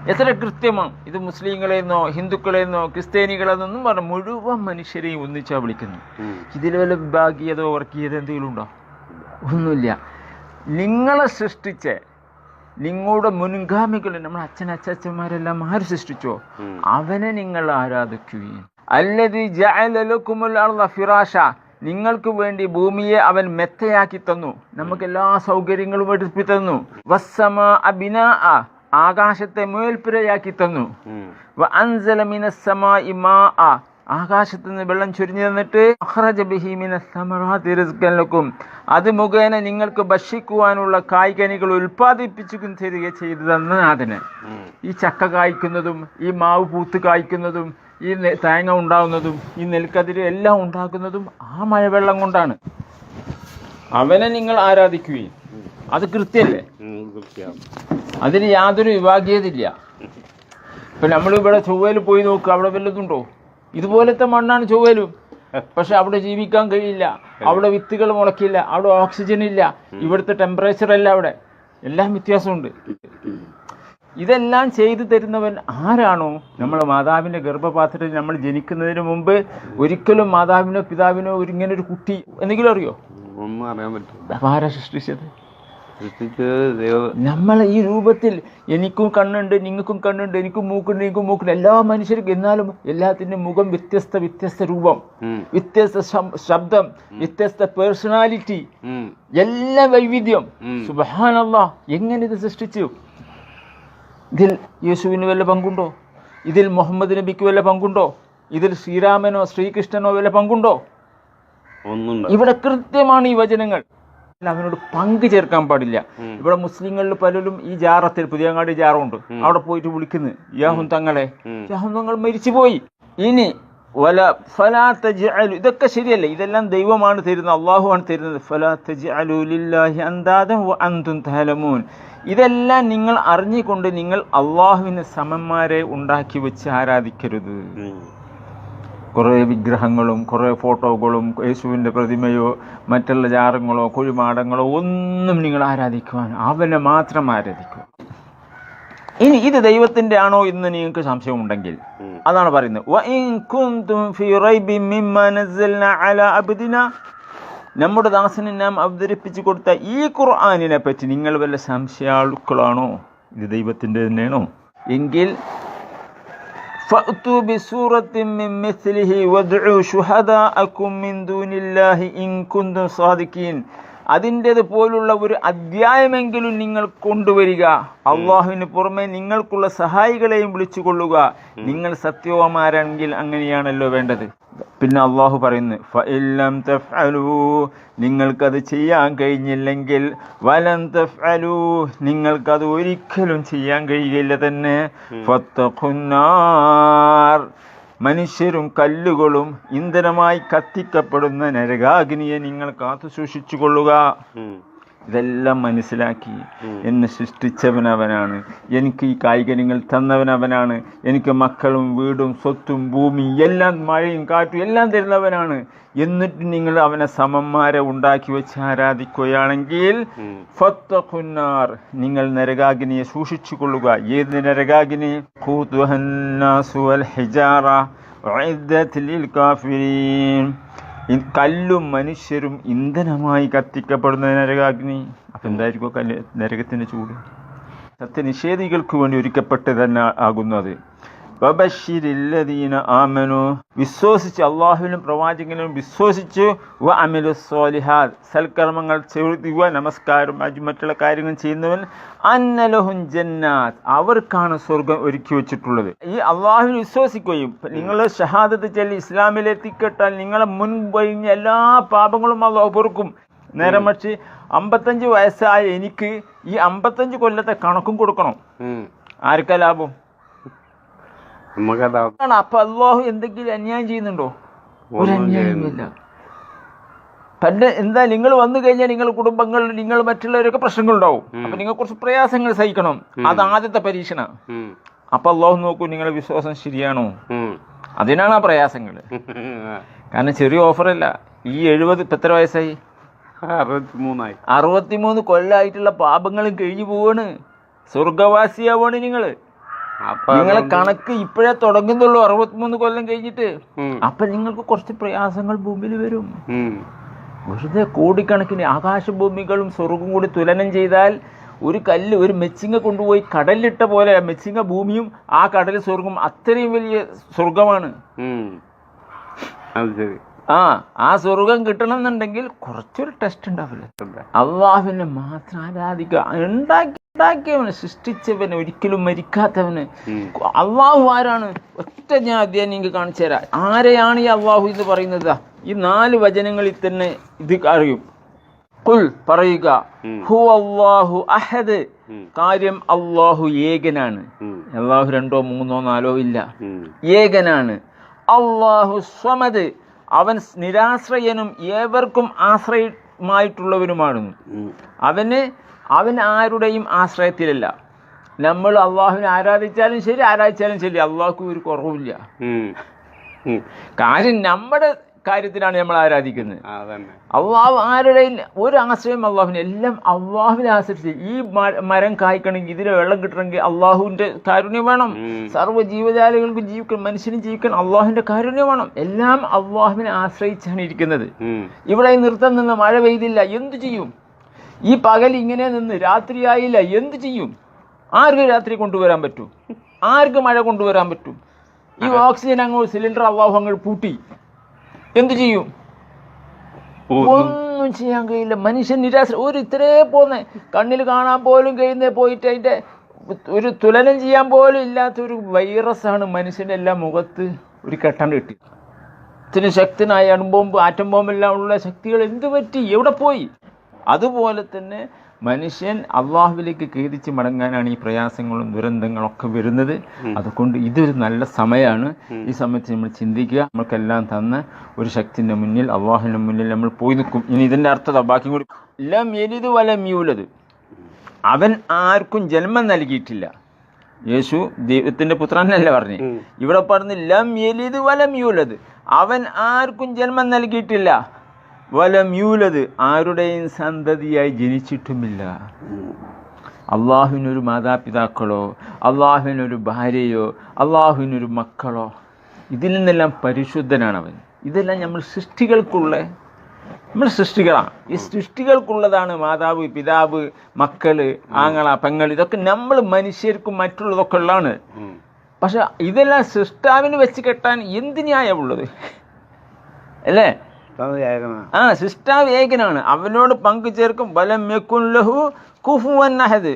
എത്ര കൃത്യമാണ്. ഇത് മുസ്ലിങ്ങളെന്നോ ഹിന്ദുക്കളെന്നോ ക്രിസ്ത്യാനികളെന്നൊന്നും പറഞ്ഞ മുഴുവൻ മനുഷ്യരെയും ഒന്നിച്ചാ വിളിക്കുന്നു. ഇതിൽ വല്ല വിഭാഗീയതോ വർഗീയത എന്തെങ്കിലും ഉണ്ടോ? ഒന്നുമില്ല. നിങ്ങളെ സൃഷ്ടിച്ച നിങ്ങളുടെ മുൻഗാമികൾ, നമ്മുടെ അച്ഛനച്ഛന്മാരെല്ലാം ആര് സൃഷ്ടിച്ചോ അവനെ നിങ്ങൾ ആരാധിക്കുകയും. അല്ലദീ ജഅല ലക്കുമുൽ അർള ഫിറാശ, നിങ്ങൾക്ക് വേണ്ടി ഭൂമിയെ അവൻ മെത്തയാക്കി തന്നു, നമുക്ക് എല്ലാ സൗകര്യങ്ങളും എടുപ്പി തന്നു. വസ്സമാഅ ബിനാഅ, ആകാശത്തെ മേൽപ്പുരയാക്കി തന്നു. വഅൻസല മിനസ് സമാഇ മാഅ, ആകാശത്ത് നിന്ന് വെള്ളം ചൊരിഞ്ഞു തന്നിട്ട് അഖ്റജ ബിഹി മിനസ് സമറാത്തി റിസ്ഖൻ ലക്കും, അത് മുഖേന നിങ്ങൾക്ക് ഭക്ഷിക്കുവാനുള്ള കായ്കനികൾ ഉൽപ്പാദിപ്പിച്ചു തരിക ചെയ്തു തന്ന നാഥന്. ഈ ചക്ക കായ്ക്കുന്നതും ഈ മാവ് പൂത്ത് കായ്ക്കുന്നതും ഈ തേങ്ങ ഉണ്ടാകുന്നതും ഈ നെൽക്കതിര് എല്ലാം ഉണ്ടാക്കുന്നതും ആ മഴവെള്ളം കൊണ്ടാണ്. അവനെ നിങ്ങൾ ആരാധിക്കുകയും. അത് കൃത്യല്ലേ? അതിന് യാതൊരു വിഭാഗീയതയില്ല. ഇപ്പൊ നമ്മളിവിടെ ചൊവ്വയിൽ പോയി നോക്കുക, അവിടെ വല്ലതുണ്ടോ? ഇതുപോലത്തെ മണ്ണാണ് ചൊവ്വയിലും. പക്ഷെ അവിടെ ജീവിക്കാൻ കഴിയില്ല, അവിടെ വിത്തുകൾ മുളക്കില്ല, അവിടെ ഓക്സിജൻ ഇല്ല, ഇവിടുത്തെ ടെമ്പറേച്ചർ അല്ല, അവിടെ എല്ലാം വ്യത്യാസമുണ്ട്. ഇതെല്ലാം ചെയ്തു തരുന്നവൻ ആരാണോ? നമ്മളെ മാതാവിൻ്റെ ഗർഭപാത്രത്തിൽ നമ്മൾ ജനിക്കുന്നതിന് മുമ്പ് ഒരിക്കലും മാതാവിനോ പിതാവിനോ ഇങ്ങനെ ഒരു കുട്ടി എന്തെങ്കിലും അറിയോ? ഒന്നും അറിയാൻ പറ്റില്ല. ആരാ സൃഷ്ടിച്ചത്? നമ്മളെ ഈ രൂപത്തിൽ എനിക്കും കണ്ണുണ്ട്, നിങ്ങൾക്കും കണ്ണുണ്ട്, എനിക്കും മൂക്കുണ്ട്, എനിക്കും മൂക്കുണ്ട്, എല്ലാ മനുഷ്യർക്കും. എന്നാലും എല്ലാത്തിൻ്റെയും മുഖം വ്യത്യസ്ത രൂപം, വ്യത്യസ്ത ശബ്ദം, വ്യത്യസ്ത പേഴ്സണാലിറ്റി, എല്ലാ വൈവിധ്യം. സുബ്ഹാനല്ലാഹ്, എങ്ങനെ ഇത് സൃഷ്ടിച്ചു? ഇതിൽ യേശുവിന് വല്ല പങ്കുണ്ടോ? ഇതിൽ മുഹമ്മദ് നബിക്ക് വല്ല പങ്കുണ്ടോ? ഇതിൽ ശ്രീരാമനോ ശ്രീകൃഷ്ണനോ വല്ല പങ്കുണ്ടോ? ഇവിടെ കൃത്യമാണ് ഈ വചനങ്ങൾ. അവനോട് പങ്ക് ചേർക്കാൻ പാടില്ല. ഇവിടെ മുസ്ലിങ്ങളിൽ പലരും ഈ ജാറത്തിൽ, പുതിയങ്ങാടി ജാറുണ്ട്, അവിടെ പോയിട്ട് വിളിക്കുന്നു യാഹുൻ തങ്ങളെ. യാഹുൻ തങ്ങൾ മരിച്ചുപോയി. ഇനി ഫലാ തജ്അലു, ഇതൊക്കെ ശരിയല്ല, ഇതെല്ലാം ദൈവമാണ് തരുന്നത്, അള്ളാഹുവാണ് തരുന്നത്. ഫലാ തജ്അലു ലില്ലാഹി അൻദാദൻ വഅൻതും തഅലമൂൻ, ഇതെല്ലാം നിങ്ങൾ അറിഞ്ഞുകൊണ്ട് നിങ്ങൾ അള്ളാഹുവിന് സമന്മാരെ ഉണ്ടാക്കി വെച്ച് ആരാധിക്കരുത്. കുറേ വിഗ്രഹങ്ങളും കുറേ ഫോട്ടോകളും യേശുവിൻ്റെ പ്രതിമയോ മറ്റുള്ള ജാറങ്ങളോ കുഴിമാടങ്ങളോ ഒന്നും നിങ്ങൾ ആരാധിക്കുവാൻ, അവനെ മാത്രം ആരാധിക്കുക. ഇനി ഇത് ദൈവത്തിൻ്റെ ആണോ എന്ന് നിങ്ങൾക്ക് സംശയമുണ്ടെങ്കിൽ അതാണ് പറയുന്നത്. വഇൻ കുൻതും ഫീ റൈബിൻ മിമ്മാ നസ്സൽനാ അലാ അബ്ദിനാ, നമ്മുടെ ദാസന് നാം അവതരിപ്പിച്ചു കൊടുത്ത ഈ ഖുർആനിനെ പറ്റി നിങ്ങൾ വല്ല സംശയാളുക്കളാണോ? ഇത് ദൈവത്തിൻ്റെ തന്നെയാണോ എങ്കിൽ ഫഅ്തു ബിസൂറത്തിൻ മിൻ മിസ്ലിഹി വദ്ഉ ശുഹദാഅകും മിൻ ദൂനില്ലാഹി ഇൻ കുൻതും സാദിഖീൻ, അതിൻ്റേത് പോലുള്ള ഒരു അധ്യായമെങ്കിലും നിങ്ങൾ കൊണ്ടുവരിക. അള്ളാഹുവിന് പുറമെ നിങ്ങൾക്കുള്ള സഹായികളെയും വിളിച്ചുകൊള്ളുക. നിങ്ങൾ സത്യവാന്മാരാണെങ്കിൽ അങ്ങനെയാണല്ലോ വേണ്ടത്. പിന്നെ അള്ളാഹു പറയുന്നു ഫഇല്ലം തഫ്അലൂ, നിങ്ങൾക്കത് ചെയ്യാൻ കഴിഞ്ഞില്ലെങ്കിൽ വലൻ തഫ്അലൂ, നിങ്ങൾക്കത് ഒരിക്കലും ചെയ്യാൻ കഴിയില്ല തന്നെ. ഫത്തഖുന്നാർ, മനുഷ്യരും കല്ലുകളും ഇന്ധനമായി കത്തിക്കപ്പെടുന്ന നരകാഗ്നിയെ നിങ്ങൾ കാത്തു സൂക്ഷിച്ചു കൊള്ളുക. ഇതെല്ലാം മനസ്സിലാക്കി എന്നെ സൃഷ്ടിച്ചവനവനാണ്, എനിക്ക് ഈ കായികങ്ങൾ തന്നവനവനാണ്, എനിക്ക് മക്കളും വീടും സ്വത്തും ഭൂമി എല്ലാം മഴയും കാറ്റും എല്ലാം തരുന്നവനാണ്. എന്നിട്ട് നിങ്ങൾ അവനെ സമന്മാരെ ഉണ്ടാക്കി വെച്ച് ആരാധിക്കുകയാണെങ്കിൽ ഫത്തഖുന്നാർ, നിങ്ങൾ നരകാഗ്നിയെ സൂക്ഷിച്ചു കൊള്ളുക. ഏത് നരകാഗ്നി? ഖൂതുഹന്നാസു വൽ ഹിജാറ ഉഇദ്ദത് ലിൽ കാഫിരീൻ, കല്ലും മനുഷ്യരും ഇന്ധനമായി കത്തിക്കപ്പെടുന്ന നരകാഗ്നി. അപ്പം എന്തായിരിക്കും നരകത്തിൻ്റെ ചൂട്? സത്യനിഷേധികൾക്ക് വേണ്ടി ഒരുക്കപ്പെട്ട് തന്നെ ആകുന്നത്. വബശ്ശിരില്ലദീന ആമനു, വിശ്വസിച്ച് അള്ളാഹുവിനും പ്രവാചകനും വിശ്വസിച്ചു, വ അമിലു സ്വാലിഹാത്ത്, സൽക്കർമ്മങ്ങൾ ചെയ്യുക, നമസ്കാരം മറ്റുള്ള കാര്യങ്ങൾ ചെയ്യുന്നവൻ, അന്നലഹും ജന്നാത്ത്, അവർക്കാണ് സ്വർഗം ഒരുക്കി വെച്ചിട്ടുള്ളത്. ഈ അള്ളാഹുവിൽ വിശ്വസിക്കുകയും നിങ്ങൾ ഷഹാദത്ത് ചൊല്ലി ഇസ്ലാമിലെത്തിക്കെട്ടാൽ നിങ്ങളെ മുൻപൊഴിഞ്ഞ എല്ലാ പാപങ്ങളും അള്ളാഹു പൊറുക്കും. നേരെ മറിച്ച് 55 വയസ്സായ എനിക്ക് ഈ 55 കൊല്ലത്തെ കണക്കും കൊടുക്കണം. ആർക്കാ ലാഭം? അപ്പൊ അള്ളാഹു എന്തെങ്കിലും അന്യായം ചെയ്യുന്നുണ്ടോ? ഒരു അന്യായമില്ല. പണ്ട് എന്താ, നിങ്ങൾ വന്നു കഴിഞ്ഞാൽ നിങ്ങൾ കുടുംബങ്ങൾ, നിങ്ങൾ മറ്റുള്ളവരൊക്കെ പ്രശ്നങ്ങളുണ്ടാവും. അപ്പൊ നിങ്ങൾ കുറച്ച് പ്രയാസങ്ങൾ സഹിക്കണം. അത് ആദ്യത്തെ പരീക്ഷണ. അപ്പൊ അള്ളാഹു നോക്കൂ നിങ്ങളുടെ വിശ്വാസം ശരിയാണോ. അതിനാണ് ആ പ്രയാസങ്ങൾ. കാരണം ചെറിയ ഓഫറല്ല. ഈ 70 ഇപ്പം എത്ര വയസ്സായി? 63 കൊല്ലമായിട്ടുള്ള പാപങ്ങളും കഴിഞ്ഞു പോവാണ്. സ്വർഗവാസിയാവാണ് നിങ്ങൾ. അപ്പൊ നിങ്ങളെ കണക്ക് ഇപ്പോഴേ തുടങ്ങുന്നുള്ളൂ 63 കൊല്ലം കഴിഞ്ഞിട്ട്. ഉം. അപ്പൊ നിങ്ങൾക്ക് കുറച്ച് പ്രയാസങ്ങൾ ഭൂമിയിൽ വരും. ഉം. വെറുതെ കോടിക്കണക്കിന് ആകാശഭൂമികളും സ്വർഗവും കൂടി തുലനം ചെയ്താൽ ഒരു കല്ല് ഒരു മെച്ചിങ്ങ കൊണ്ടുപോയി കടലിലിട്ട പോലെ മെച്ചിങ്ങ ഭൂമിയും ആ കടൽ സ്വർഗം അത്രയും വലിയ സ്വർഗമാണ്. ഉം. അത് ശരി. ആ സ്വർഗം കിട്ടണം എന്നുണ്ടെങ്കിൽ കുറച്ചൊരു ടെസ്റ്റ് ഉണ്ടാവില്ല. അള്ളാഹുവിനെ മാത്രം ആരാധിക്കുക. ഉണ്ടാക്കിയവന് സൃഷ്ടിച്ചവന് ഒരിക്കലും മരിക്കാത്തവന്. അള്ളാഹു ആരാണ്? ഒറ്റ ഞാൻ അധ്യായം നിങ്ങൾക്ക് കാണിച്ചു തരാം. ആരെയാണ് ഈ അള്ളാഹു എന്ന് പറയുന്നത്? ഈ 4 വചനങ്ങളിൽ തന്നെ ഇത് അറിയും. ഖുൽ പറയുക, ഹു അല്ലാഹു അഹദ്, കാര്യം അള്ളാഹു ഏകനാണ്. അള്ളാഹു 2, 3, 4 ഇല്ല, ഏകനാണ്. അള്ളാഹു സ്വമദ്, അവൻ നിരാശ്രയനും ഏവർക്കും ആശ്രയമായിട്ടുള്ളവനുമാണ്. അവൻ ആരുടെയും ആശ്രയത്തിലല്ല. നമ്മൾ അള്ളാഹുവിനെ ആരാധിച്ചാലും ശരി ആരാധിച്ചാലും ശരി അള്ളാഹുക്ക് ഒരു കുറവില്ല. കാര്യം നമ്മുടെ കാര്യത്തിലാണ് നമ്മൾ ആരാധിക്കുന്നത്. അള്ളാഹു ആരുടെയും ഒരു ആശ്രയം അള്ളാഹുവിന്, എല്ലാം അള്ളാഹുവിനെ ആശ്രയിച്ച്. ഈ മരം കായ്ക്കണമെങ്കിൽ ഇതിന് വെള്ളം കിട്ടണമെങ്കിൽ അള്ളാഹുവിന്റെ കാരുണ്യം വേണം. സർവ്വ ജീവജാലകൾക്കും ജീവിക്കണം, മനുഷ്യനും ജീവിക്കണം, അള്ളാഹുവിന്റെ കാരുണ്യം വേണം. എല്ലാം അള്ളാഹുവിനെ ആശ്രയിച്ചാണ് ഇരിക്കുന്നത്. ഇവിടെ നിർത്തം നിന്ന് മഴ പെയ്തില്ല, എന്തു ചെയ്യും? ഈ പകൽ ഇങ്ങനെ നിന്ന് രാത്രിയായില്ല, എന്തു ചെയ്യും? ആർക്ക് രാത്രി കൊണ്ടുവരാൻ പറ്റും? ആർക്ക് മഴ കൊണ്ടുവരാൻ പറ്റും? ഈ ഓക്സിജൻ അങ്ങോട്ട് സിലിണ്ടർ അള്ളാഹു അങ്ങോട്ട് പൂട്ടി, എന്തു ചെയ്യും? ഒന്നും ചെയ്യാൻ കഴിയില്ല. മനുഷ്യൻ നിരാശ. ഒരു ഇത്രേ പോന്നെ കണ്ണിൽ കാണാൻ പോലും കഴിയുന്നേ പോയിട്ട് അതിന്റെ ഒരു തുലനം ചെയ്യാൻ പോലും ഇല്ലാത്തൊരു വൈറസാണ് മനുഷ്യന്റെ എല്ലാ മുഖത്ത് ഒരു കെട്ടാണ്ട് കിട്ടി. ഇതിന് ശക്തനായ അണുബോംബ്, ആറ്റം ബോംബെല്ലാം ഉള്ള ശക്തികൾ എന്ത് പറ്റി? എവിടെ പോയി? അതുപോലെ തന്നെ മനുഷ്യൻ അള്ളാഹുവിലേക്ക് ഖേദിച്ച് മടങ്ങാനാണ് ഈ പ്രയാസങ്ങളും ദുരന്തങ്ങളൊക്കെ വരുന്നത്. അതുകൊണ്ട് ഇതൊരു നല്ല സമയമാണ്. ഈ സമയത്ത് നമ്മൾ ചിന്തിക്കുക, നമ്മൾക്കെല്ലാം തന്ന ഒരു ശക്തിൻ്റെ മുന്നിൽ, അള്ളാഹുവിൻ്റെ മുന്നിൽ നമ്മൾ പോയി നിൽക്കും. ഇനി ഇതിൻ്റെ അർത്ഥം ബാക്കി കൂടി, ലം യലിദ് വലം യൂലദ്, അവൻ ആർക്കും ജന്മം നൽകിയിട്ടില്ല. യേശു ദൈവത്തിൻ്റെ പുത്രനല്ലേ പറഞ്ഞു. ഇവിടെ പറഞ്ഞ് ലം യലിദ് വലം യൂലദ്, അവൻ ആർക്കും ജന്മം നൽകിയിട്ടില്ല. വലം യൂലദ്, ആരുടെയും സന്തതിയായി ജനിച്ചിട്ടുമില്ല. അള്ളാഹുവിനൊരു മാതാപിതാക്കളോ അള്ളാഹുവിനൊരു ഭാര്യയോ അള്ളാഹുവിനൊരു മക്കളോ, ഇതിൽ നിന്നെല്ലാം പരിശുദ്ധനാണ് അവൻ. ഇതെല്ലാം നമ്മൾ സൃഷ്ടികളാണ്. ഈ സൃഷ്ടികൾക്കുള്ളതാണ് മാതാവ്, പിതാവ്, മക്കള്, ആങ്ങള, പെങ്ങൾ. ഇതൊക്കെ നമ്മൾ മനുഷ്യർക്കും മറ്റുള്ളതൊക്കെ ഉള്ളതാണ്. പക്ഷെ ഇതെല്ലാം സൃഷ്ടാവിന് വെച്ച് കെട്ടാൻ എന്ത് ന്യായമുള്ളത് അല്ലേ? സൃഷ്ടാവ് ഏകനാണ്, അവനോട് പങ്കു ചേർക്കും. വലം യകുൻ ലഹു കുഫുവൻ അഹദ്,